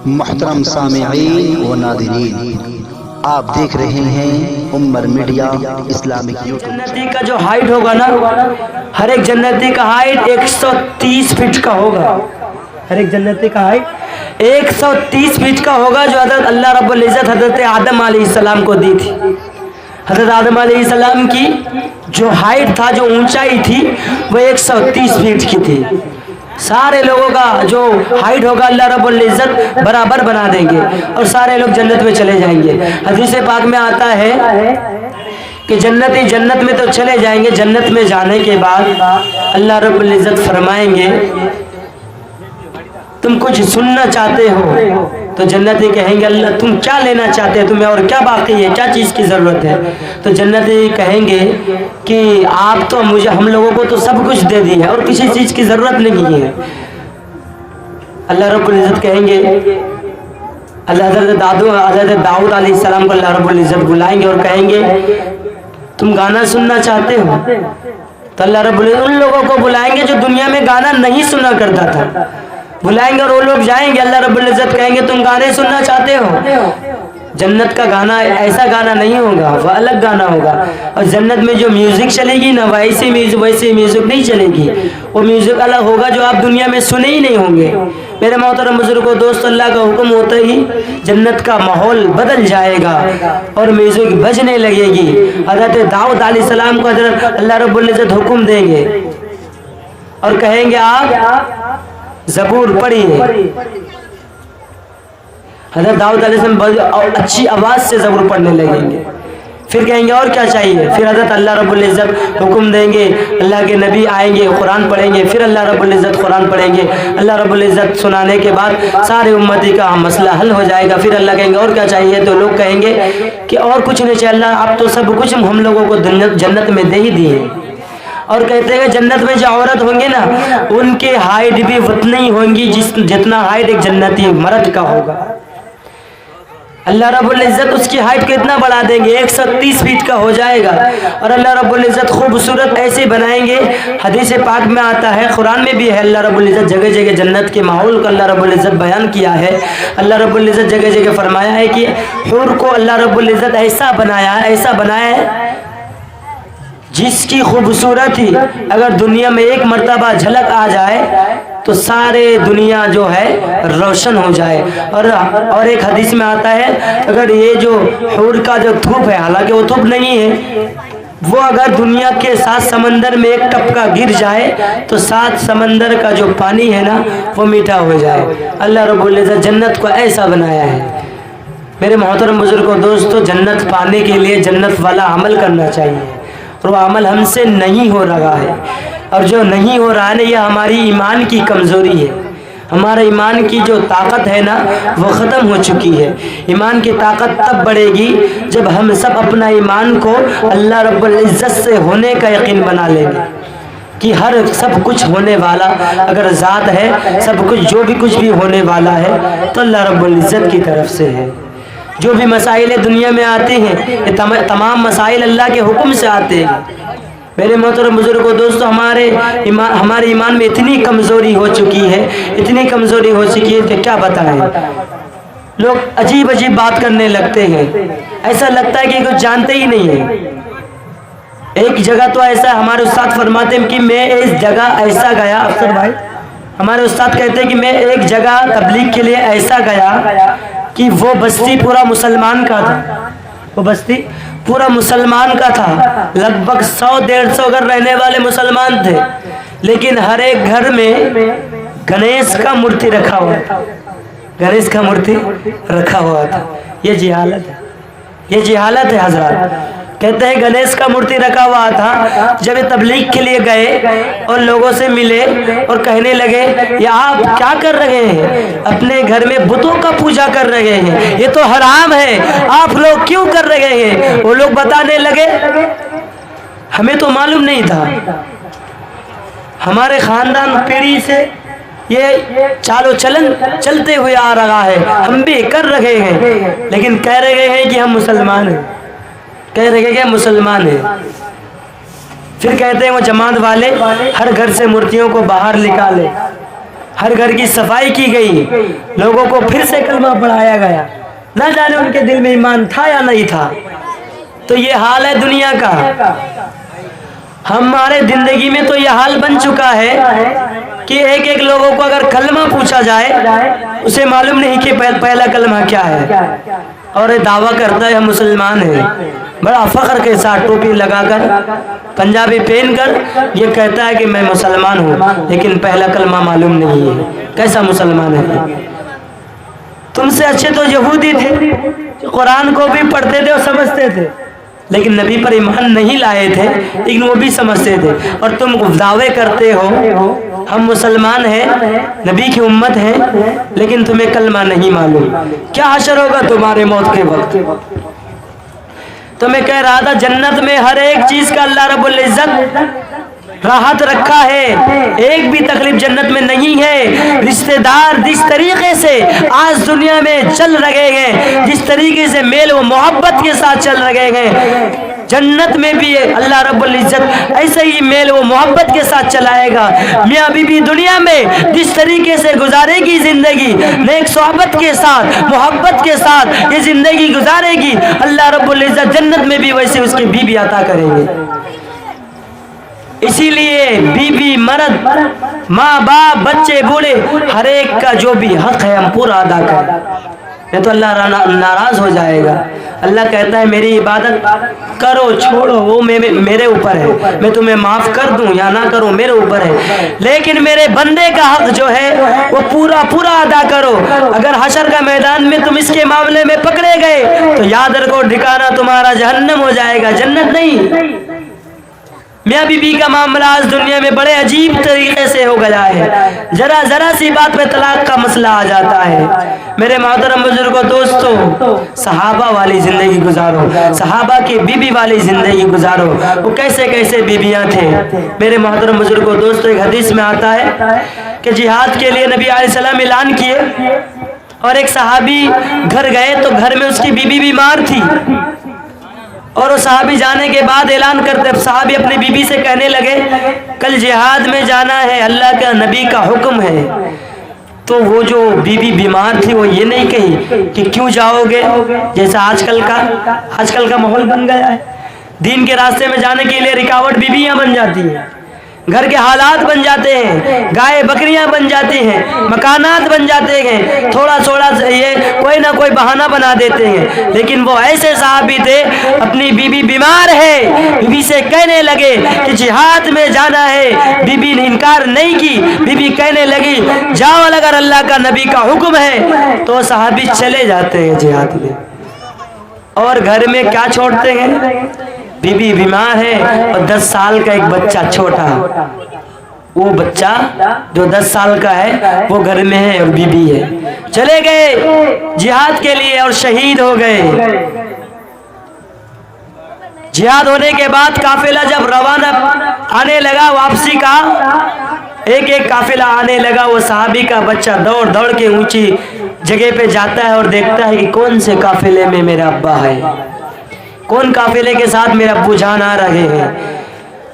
محترم سامعین و ناظرین، آپ دیکھ رہے ہیں عمر میڈیا اسلامک یوٹیوب۔ جنتی کا جو ہائٹ ہوگا نا، ہر ایک جنتی کا ہائٹ 130 فٹ کا ہوگا۔ ہر ایک جنتی کا ہائٹ 130 فٹ کا ہوگا، جو حضرت اللہ رب العزت حضرت آدم علیہ السلام کو دی تھی۔ حضرت آدم علیہ السلام کی جو ہائٹ تھا، جو اونچائی تھی، وہ 130 فٹ کی تھی۔ سارے لوگوں کا جو ہائٹ ہوگا اللہ رب العزت برابر بنا دیں گے اور سارے لوگ جنت میں چلے جائیں گے۔ حدیث پاک میں آتا ہے کہ جنتی جنت میں تو چلے جائیں گے، جنت میں جانے کے بعد اللہ رب العزت فرمائیں گے تم کچھ سننا چاہتے ہو؟ تو جنتی کہیں گے اللہ تم کیا لینا چاہتے ہیں، تمہیں اور کیا باقی ہے، کیا چیز کی ضرورت ہے؟ تو جنتی کہیں گے کہ آپ تو ہم لوگوں کو تو سب کچھ دے دی ہے اور کسی چیز کی ضرورت نہیں ہے۔ اللہ رب العزت کہیں گے، حضرت داؤد علیہ السلام کو اللہ رب العزت بلائیں گے اور کہیں گے تم گانا سننا چاہتے ہو؟ تو اللہ رب العزت ان لوگوں کو بلائیں گے جو دنیا میں گانا نہیں سنا کرتا تھا، بلائیں گے اور وہ لوگ جائیں گے۔ اللہ رب العزت کہیں گے تم گانے سننا چاہتے ہو؟ جنت کا گانا ایسا گانا نہیں ہوگا، وہ الگ گانا ہوگا۔ اور جنت میں جو میوزک چلے گی نا، ویسی میوزک نہیں چلے گی، وہ میوزک الگ ہوگا جو آپ دنیا میں سنے ہی نہیں ہوں گے۔ میرے محترم بزرگوں، دوست، اللہ کا حکم ہوتا ہی جنت کا ماحول بدل جائے گا اور میوزک بجنے لگے گی۔ حضرت داؤد علیہ السلام کو حضرت اللہ رب العزت حکم دیں گے اور کہیں گے آپ زبور پڑھیے۔ حضرت داؤد علیہ السلام بہت اچھی آواز سے زبور پڑھنے لگیں گے۔ پھر کہیں گے اور کیا چاہیے؟ پھر حضرت اللہ رب العزت حکم دیں گے، اللہ کے نبی آئیں گے، قرآن پڑھیں گے، پھر اللہ رب العزت قرآن پڑھیں گے۔ اللہ رب العزت سنانے کے بعد سارے امتی کا مسئلہ حل ہو جائے گا۔ پھر اللہ کہیں گے اور کیا چاہیے؟ تو لوگ کہیں گے کہ اور کچھ نہیں چاہیے اللہ، آپ تو سب کچھ ہم لوگوں کو جنت میں دے ہی دیے۔ اور کہتے ہیں جنت میں جو عورت ہوں گے نا، ان کے ہائٹ بھی اتنی ہی ہوں گی جتنا ہائٹ ایک جنتی مرد کا ہوگا۔ اللہ رب العزت اس کی ہائٹ کو اتنا بڑھا دیں گے، 130 فٹ کا ہو جائے گا۔ اور اللہ رب العزت خوبصورت ایسے بنائیں گے، حدیث پاک میں آتا ہے، قرآن میں بھی ہے، اللہ رب العزت جگہ جگہ جنت کے ماحول کو اللہ رب العزت بیان کیا ہے۔ اللہ رب العزت جگہ جگہ فرمایا ہے کہ حور کو اللہ رب العزت ایسا بنایا ہے جس کی خوبصورتی اگر دنیا میں ایک مرتبہ جھلک آ جائے تو سارے دنیا جو ہے روشن ہو جائے۔ اور ایک حدیث میں آتا ہے اگر یہ جو حور کا جو دھوپ ہے، حالانکہ وہ دھوپ نہیں ہے، وہ اگر دنیا کے 7 سمندر میں ایک ٹپکا گر جائے تو 7 سمندر کا جو پانی ہے نا وہ میٹھا ہو جائے۔ اللہ رب العزت جنت کو ایسا بنایا ہے۔ میرے محترم بزرگوں، دوستو، جنت پانے کے لیے جنت والا عمل کرنا چاہیے، اور وہ عمل ہم سے نہیں ہو رہا ہے۔ اور جو نہیں ہو رہا ہے نا، یہ ہماری ایمان کی کمزوری ہے۔ ہمارا ایمان کی جو طاقت ہے نا وہ ختم ہو چکی ہے۔ ایمان کی طاقت تب بڑھے گی جب ہم سب اپنا ایمان کو اللہ رب العزت سے ہونے کا یقین بنا لیں گے کہ سب کچھ ہونے والا اگر ذات ہے، سب کچھ جو بھی کچھ بھی ہونے والا ہے تو اللہ رب العزت کی طرف سے ہے۔ جو بھی مسائل دنیا میں آتے ہیں، یہ تمام مسائل اللہ کے حکم سے آتے ہیں۔ میرے محترم بزرگوں، دوستو، ہمارے ایمان میں اتنی کمزوری ہو چکی ہے کہ کیا بتائیں۔ لوگ عجیب بات کرنے لگتے ہیں، ایسا لگتا ہے کہ کچھ جانتے ہی نہیں ہیں۔ ایک جگہ تو ایسا ہمارے استاد فرماتے ہیں کہ میں اس جگہ ایسا گیا، افسر بھائی ہمارے استاد کہتے ہیں کہ میں ایک جگہ تبلیغ کے لیے ایسا گیا کہ وہ بستی پورا مسلمان کا تھا، وہ بستی پورا مسلمان کا تھا، لگ بھگ 100-150 گھر رہنے والے مسلمان تھے، لیکن ہر ایک گھر میں گنیش کا مورتی رکھا ہوا تھا، گنیش کا مورتی رکھا ہوا تھا۔ یہ جہالت ہے، یہ جہالت ہے حضرات۔ کہتے ہیں گنیش کا مورتی رکھا ہوا تھا۔ جب یہ تبلیغ کے لیے گئے اور لوگوں سے ملے اور کہنے لگے یہ آپ کیا کر رہے ہیں؟ اپنے گھر میں بتوں کا پوجا کر رہے ہیں، یہ تو حرام ہے، آپ لوگ کیوں کر رہے ہیں؟ وہ لوگ بتانے لگے ہمیں تو معلوم نہیں تھا، ہمارے خاندان پیڑھی سے یہ چالو چلن چلتے ہوئے آ رہا ہے، ہم بھی کر رہے ہیں، لیکن کہہ رہے ہیں کہ ہم مسلمان ہیں، کہہ رہے ہیں کہ مسلمان ہیں۔ پھر کہتے ہیں وہ جماعت والے ہر گھر سے مورتیوں کو باہر نکالے، ہر گھر کی صفائی کی گئی، لوگوں کو پھر سے کلمہ پڑھایا گیا، نہ جانے ان کے دل میں ایمان تھا یا نہیں تھا۔ تو یہ حال ہے دنیا کا، ہمارے زندگی میں تو یہ حال بن چکا ہے کہ ایک ایک لوگوں کو اگر کلمہ پوچھا جائے اسے معلوم نہیں کہ پہلا کلمہ کیا ہے، اور یہ دعویٰ کرتا ہے ہم مسلمان ہیں، بڑا فخر کے ساتھ ٹوپی لگا کر پنجابی پہن کر یہ کہتا ہے کہ میں مسلمان ہوں، لیکن پہلا کلمہ معلوم نہیں ہے، کیسا مسلمان ہے؟ تم سے اچھے تو یہودی تھے جو قرآن کو بھی پڑھتے تھے اور سمجھتے تھے، لیکن نبی پر ایمان نہیں لائے تھے، لیکن وہ بھی سمجھتے تھے، اور تم دعوے کرتے ہو ہم مسلمان ہیں، نبی کی امت ہیں، لیکن تمہیں کلمہ نہیں معلوم۔ کیا حشر ہوگا تمہارے موت کے وقت؟ تو میں کہہ رہا تھا جنت میں ہر ایک چیز کا اللہ رب العزت راحت رکھا ہے، ایک بھی تکلیف جنت میں نہیں ہے۔ رشتہ دار جس طریقے سے آج دنیا میں چل رہے ہیں، جس طریقے سے میل و محبت کے ساتھ چل رہے ہیں، جنت میں بھی اللہ رب العزت ایسے ہی میل و محبت کے ساتھ چلائے گا۔ میاں بیوی دنیا میں جس طریقے سے گزارے گی زندگی، نیک صحبت کے ساتھ، محبت کے ساتھ یہ زندگی گزارے گی، اللہ رب العزت جنت میں بھی ویسے اس کی بیوی عطا کریں گے۔ اسی لیے بیوی، مرد، ماں باپ، بچے، بوڑھے، ہر ایک کا جو بھی حق ہے ہم پورا ادا کریں، نہیں تو اللہ ناراض ہو جائے گا۔ اللہ کہتا ہے میری عبادت کرو چھوڑو وہ میرے اوپر ہے، میں تمہیں معاف کر دوں یا نہ کروں میرے اوپر ہے، لیکن میرے بندے کا حق جو ہے وہ پورا پورا ادا کرو۔ اگر حشر کا میدان میں تم اس کے معاملے میں پکڑے گئے تو یاد رکھو ٹھکانہ تمہارا جہنم ہو جائے گا، جنت نہیں۔ میاں بیوی کا معاملہ آج دنیا میں بڑے عجیب طریقے سے ہو گیا ہے، ذرا سی بات پہ طلاق کا مسئلہ آ جاتا ہے۔ میرے محترم بزرگوں، دوستوں، صحابہ والی زندگی گزارو، صحابہ کی بیوی والی زندگی گزارو، وہ کیسے کیسے بیویاں تھے۔ میرے محترم بزرگوں، دوستوں، ایک حدیث میں آتا ہے کہ جہاد کے لیے نبی علیہ السلام اعلان کیے، اور ایک صحابی گھر گئے تو گھر میں اس کی بیوی بیمار تھی، اور وہ صحابی جانے کے بعد اعلان کرتے، صحابی اپنی بیوی سے کہنے لگے کل جہاد میں جانا ہے، اللہ کا نبی کا حکم ہے۔ تو وہ جو بیوی بیمار تھی وہ یہ نہیں کہی کہ کیوں جاؤ گے، جیسا آج کل کا ماحول بن گیا ہے، دین کے راستے میں جانے کے لیے رکاوٹ بیویاں بن جاتی ہیں، گھر کے حالات بن جاتے ہیں، گائے بکریاں بن جاتی ہیں، مکانات بن جاتے ہیں، تھوڑا یہ کوئی نہ کوئی بہانہ بنا دیتے ہیں۔ لیکن وہ ایسے صحابی تھے، اپنی بیوی بیمار ہے، بیوی سے کہنے لگے کہ جہاد میں جانا ہے، بیوی نے انکار نہیں کی، بیوی کہنے لگی جاؤ اگر اللہ کا نبی کا حکم ہے، تو صحابی چلے جاتے ہیں جہاد میں، اور گھر میں کیا چھوڑتے ہیں؟ بیوی بیمار ہے اور 10 سال کا ایک بچہ چھوٹا، وہ بچہ جو 10 سال کا ہے وہ گھر میں ہے اور بیوی ہے، چلے گئے جہاد کے لیے اور شہید ہو گئے۔ جہاد ہونے کے بعد قافلہ جب روانہ آنے لگا، واپسی کا ایک ایک قافلہ آنے لگا، وہ صحابی کا بچہ دوڑ دوڑ کے اونچی جگہ پہ جاتا ہے اور دیکھتا ہے کہ کون سے قافلے میں میرا ابا ہے، کون قافلے کے ساتھ میرے ابو جان آ رہے ہیں۔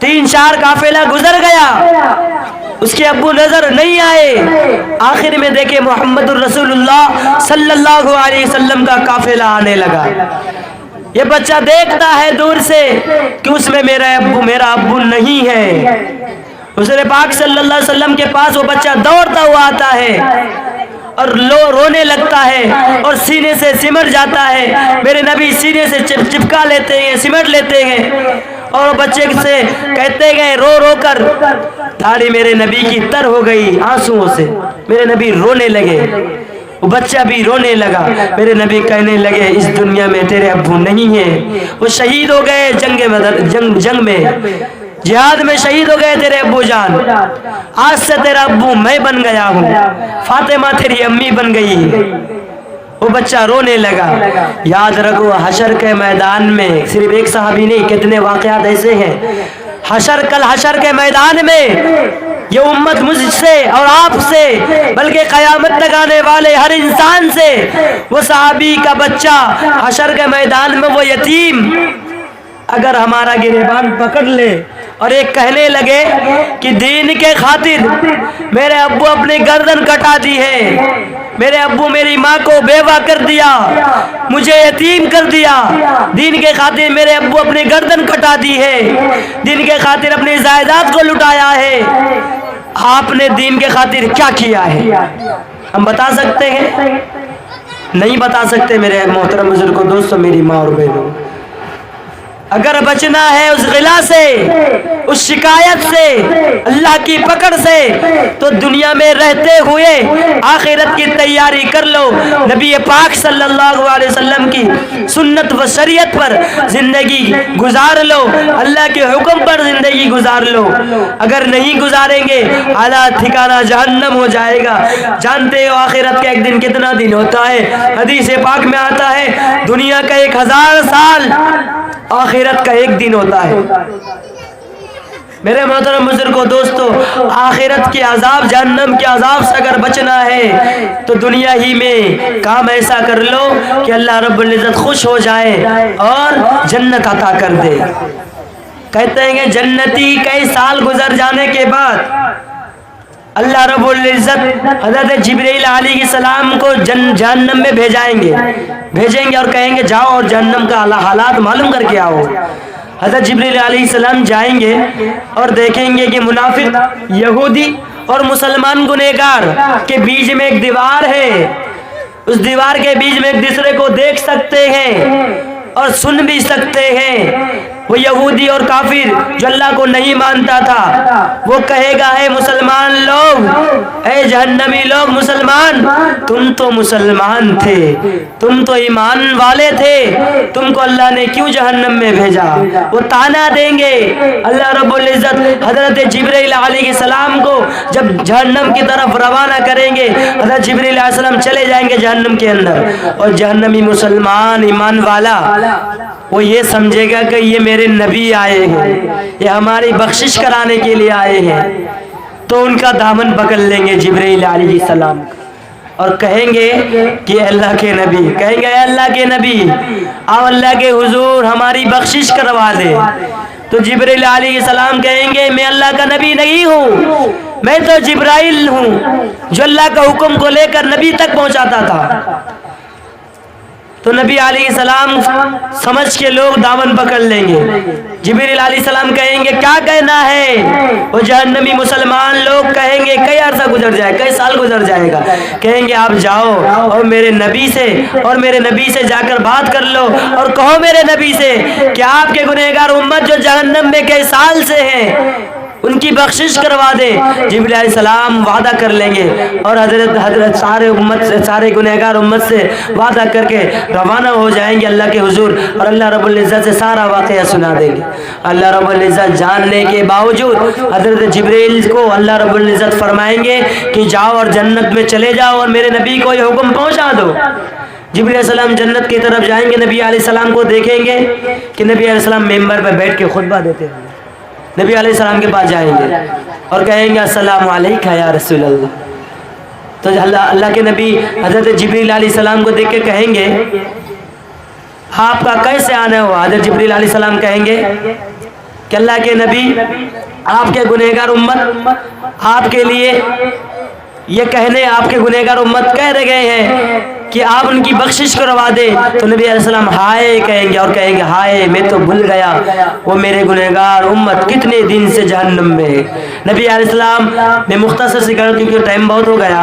3-4 قافلہ گزر گیا، اس کے ابو نظر نہیں آئے، آخر میں دیکھے محمد الرسول اللہ صلی اللہ علیہ وسلم کا قافلہ آنے لگا۔ یہ بچہ دیکھتا ہے دور سے کہ اس میں میرا ابو نہیں ہے۔ حضور پاک صلی اللہ علیہ وسلم کے پاس وہ بچہ دوڑتا ہوا آتا ہے اور رونے لگتا ہے اور سینے سے سمٹ جاتا ہے، میرے نبی سینے سے چپکا لیتے ہیں، سمٹ لیتے ہیں، اور بچے سے کہتے گئے رو رو کر داڑھی میرے نبی کی تر ہو گئی آنسوؤں سے، میرے نبی رونے لگے، وہ بچہ بھی رونے لگا، میرے نبی کہنے لگے اس دنیا میں تیرے ابو نہیں ہیں، وہ شہید ہو گئے جنگ میں، جہاد میں شہید ہو گئے تیرے ابو جان، آج سے تیرا ابو میں بن گیا ہوں، فاطمہ تیری امی بن گئی۔ وہ بچہ رونے لگا۔ یاد رکھو حشر کے میدان میں صرف ایک صحابی نہیں، کتنے واقعات ایسے ہیں، کل حشر کے میدان میں یہ امت مجھ سے اور آپ سے بلکہ قیامت تک آنے والے ہر انسان سے، وہ صحابی کا بچہ حشر کے میدان میں وہ یتیم اگر ہمارا گریبان پکڑ لے اور ایک کہنے لگے کہ دین کے خاطر میرے ابو اپنی گردن کٹا دی ہے، میرے ابو میری ماں کو بیوہ کر دیا، مجھے یتیم کر دیا، دین کے خاطر میرے ابو اپنی گردن کٹا دی ہے، دین کے خاطر اپنی جائیداد کو لٹایا ہے، آپ نے دین کے خاطر کیا کیا ہے؟ ہم بتا سکتے ہیں؟ نہیں بتا سکتے میرے محترم بزرگوں، دوستوں، میری ماں اور بہنوں۔ اگر بچنا ہے اس غلا سے، اس شکایت سے، اللہ کی پکڑ سے، تو دنیا میں رہتے ہوئے آخرت کی تیاری کر لو، نبی پاک صلی اللہ علیہ وسلم کی سنت و شریعت پر زندگی گزار لو، اللہ کے حکم پر زندگی گزار لو۔ اگر نہیں گزاریں گے اعلیٰ ٹھکانہ جہنم ہو جائے گا۔ جانتے ہو آخرت کا ایک دن کتنا دن ہوتا ہے؟ حدیث پاک میں آتا ہے دنیا کا 1000 سال آخرت کا ایک دن ہوتا ہے۔ میرے محترم بزرگوں، دوستو، آخرت کے عذاب، جہنم کے عذاب سے اگر بچنا ہے تو دنیا ہی میں کام ایسا کر لو کہ اللہ رب العزت خوش ہو جائے اور جنت عطا کر دے۔ کہتے ہیں کہ جنتی کئی سال گزر جانے کے بعد اللہ رب العزت حضرت جبرائیل علیہ السلام کو جہنم میں بھیجیں گے اور کہیں گے جاؤ اور جہنم کا حالات معلوم کر کے آؤ۔ حضرت جبرائیل علیہ السلام جائیں گے اور دیکھیں گے کہ منافق یہودی اور مسلمان گنہگار کے بیچ میں ایک دیوار ہے، اس دیوار کے بیچ میں ایک دوسرے کو دیکھ سکتے ہیں اور سن بھی سکتے ہیں۔ وہ یہودی اور کافر جو اللہ کو نہیں مانتا تھا وہ کہے گا اے مسلمان لوگ، اے جہنمی لوگ، مسلمان تم تو مسلمان تھے، تم تو ایمان والے تھے، تم کو اللہ نے کیوں جہنم میں بھیجا؟ وہ طعنہ دیں گے۔ اللہ رب العزت حضرت جبرائیل علیہ السلام کو جب جہنم کی طرف روانہ کریں گے، حضرت جبرائیل علیہ السلام چلے جائیں گے جہنم کے اندر، اور جہنمی مسلمان ایمان والا وہ یہ سمجھے گا کہ یہ میرے نبی آئے ہیں، یہ ہماری بخشش کرانے کے لیے آئے ہیں، تو ان کا دامن پکڑ لیں گے جبرائیل علیہ السلام اور کہیں گے کہ اللہ کے نبی، کہیں گے اے اللہ کے نبی آؤ اللہ کے حضور ہماری بخشش کروا دے۔ تو جبرائیل علیہ السلام کہیں گے میں اللہ کا نبی نہیں ہوں، میں تو جبرائیل ہوں جو اللہ کا حکم کو لے کر نبی تک پہنچاتا تھا۔ تو نبی علیہ السلام سمجھ کے لوگ دامن پکڑ لیں گے۔ جبرائیل علیہ السلام کہیں گے کیا کہنا ہے؟ وہ جہنمی مسلمان لوگ کہیں گے کئی عرصہ گزر جائے، کئی سال گزر جائے گا، کہیں گے آپ جاؤ اور میرے نبی سے جا کر بات کر لو اور کہو میرے نبی سے کہ آپ کے گنہگار امت جو جہنم میں کئی سال سے ہیں ان کی بخشش کروا دے۔ جبرائیل علیہ السلام وعدہ کر لیں گے اور حضرت سارے گنہگار امت سے وعدہ کر کے روانہ ہو جائیں گے اللہ کے حضور، اور اللہ رب العزت سے سارا واقعہ سنا دیں گے۔ اللہ رب العزت جاننے کے باوجود حضرت جبرائیل کو اللہ رب العزت فرمائیں گے کہ جاؤ اور جنت میں چلے جاؤ اور میرے نبی کو یہ حکم پہنچا دو۔ جبرائیل علیہ السلام جنت کی طرف جائیں گے، نبی علیہ السلام کو دیکھیں گے کہ نبی علیہ السلام ممبر پہ بیٹھ کے خطبہ دیتے ہیں۔ نبی علیہ السلام کے پاس جائیں گے اور کہیں گے السلام علیکہ یا رسول اللہ۔ تو اللہ کے نبی حضرت جبرائیل علیہ السلام کو دیکھ کے کہیں گے آپ کا کیسے آنا ہوا؟ حضرت جبرائیل علیہ السلام کہیں گے کہ اللہ کے نبی آپ کے گنہگار امت آپ کے لیے یہ کہنے، آپ کے گنہگار امت کہہ رہے ہیں کہ آپ ان کی بخشش کروا دے۔ تو نبی علیہ السلام ہائے کہیں گے اور کہیں گے ہائے میں تو بھول گیا وہ میرے گنہگار امت کتنے دن سے جہنم میں ہے۔ نبی علیہ السلام، میں مختصر سے کہوں کیونکہ ٹائم بہت ہو گیا،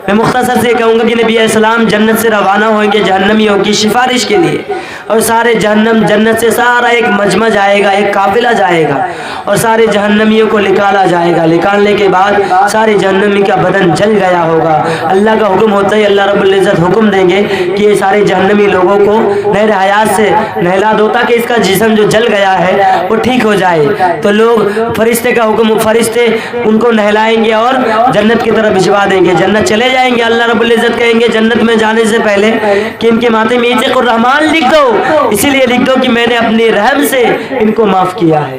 میں مختصر سے کہوں گا کہ نبی علیہ السلام جنت سے روانہ ہوئیں گے جہنمیوں کی سفارش کے لیے، اور سارے جنت سے سارا ایک مجمع جائے گا، ایک قافلہ جائے گا اور سارے جہنمیوں کو نکالا جائے گا۔ نکالنے کے بعد سارے جہنمی کا بدن جل گیا ہوگا۔ اللہ کا حکم ہوتا ہے، اللہ رب العزت حکم دیں گے کہ یہ سارے جہنمی لوگوں کو نہر حیات سے نہلا دو تاکہ اس کا جسم جو جل گیا ہے وہ ٹھیک ہو جائے۔ تو لوگ فرشتے کا حکم، فرشتے ان کو نہلائیں گے اور جنت کی طرف بھجوا دیں گے، جنت چلے جائیں گے۔ اللہ رب العزت کہیں گے جنت میں جانے سے پہلے کہ ان کے ماتھے میں عتق الرحمان لکھ دو، اسی لیے لکھ دو کہ میں نے اپنی رحم سے ان کو معاف کیا ہے۔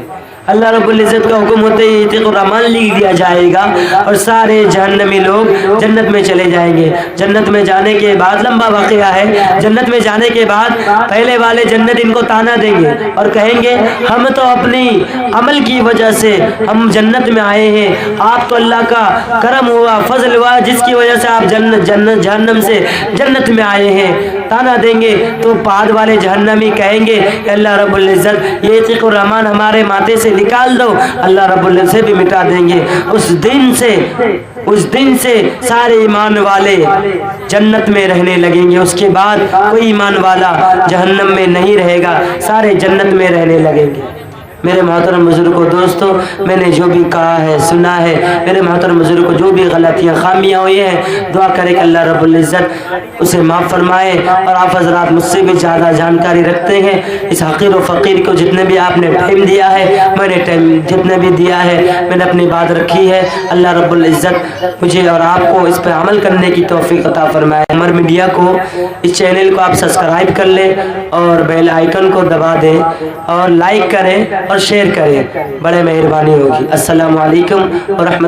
اللہ رب العزت کا حکم ہوتے ہی عتیق الرحمان لکھ دیا جائے گا اور سارے جہنمی لوگ جنت میں چلے جائیں گے. جنت میں جانے کے بعد لمبا واقعہ ہے. جنت میں جانے کے بعد پہلے والے جنت ان کو تانا دیں گے اور کہیں گے ہم تو اپنی عمل کی وجہ سے ہم جنت میں آئے ہیں, آپ تو اللہ کا کرم ہوا, فضل ہوا, جس کی وجہ سے آپ جہنم سے جنت میں آئے ہیں. تانا دیں گے تو بعد والے جہنمی کہیں گے کہ اللہ رب العزت یہ عتیق الرحمان ہمارے ماتھے سے نکال دو. اللہ رب العزت بھی مٹا دیں گے. اس دن سے سارے ایمان والے جنت میں رہنے لگیں گے. اس کے بعد کوئی ایمان والا جہنم میں نہیں رہے گا, سارے جنت میں رہنے لگیں گے. میرے محترم بزرگوں دوستوں, میں نے جو بھی کہا ہے سنا ہے, میرے محترم بزرگوں جو بھی غلطیاں خامیاں ہوئی ہیں, دعا کرے کہ اللہ رب العزت اسے معاف فرمائے. اور آپ حضرات مجھ سے بھی زیادہ جانکاری رکھتے ہیں. اس حقیر و فقیر کو جتنے بھی آپ نے ٹائم دیا ہے, میں نے ٹائم جتنے بھی دیا ہے, میں نے اپنی بات رکھی ہے. اللہ رب العزت مجھے اور آپ کو اس پہ عمل کرنے کی توفیق عطا فرمائے. عمر میڈیا کو, اس چینل کو آپ سبسکرائب کر لیں اور بیل آئیکن کو دبا دیں اور لائک کریں اور شیئر کریں, بڑے مہربانی ہوگی. السلام علیکم ورحمۃ اللہ.